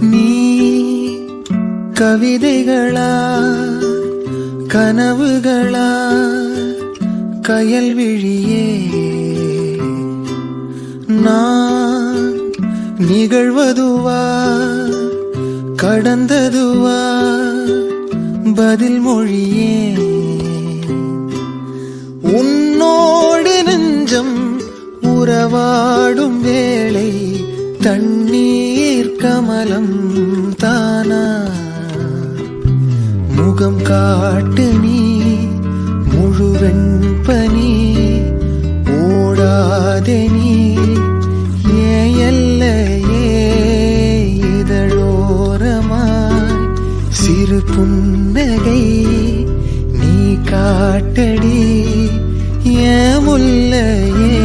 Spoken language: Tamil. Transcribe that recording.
நீ கவிதைகளா கனவுகளா கயல் விழியே நான் நிகழ்வதுவா கடந்ததுவா பதில் மொழியே உன்னோடு நெஞ்சம் உறவாடும் வேளை தண்ணீர் கமலம் தானா முகம் காட்டு நீ முழுவெண் பனி ஓடாதே நீ எல்லையே இதழோரமாய் சிறு புன்னகை நீ காட்டடி ஏ முல்லையே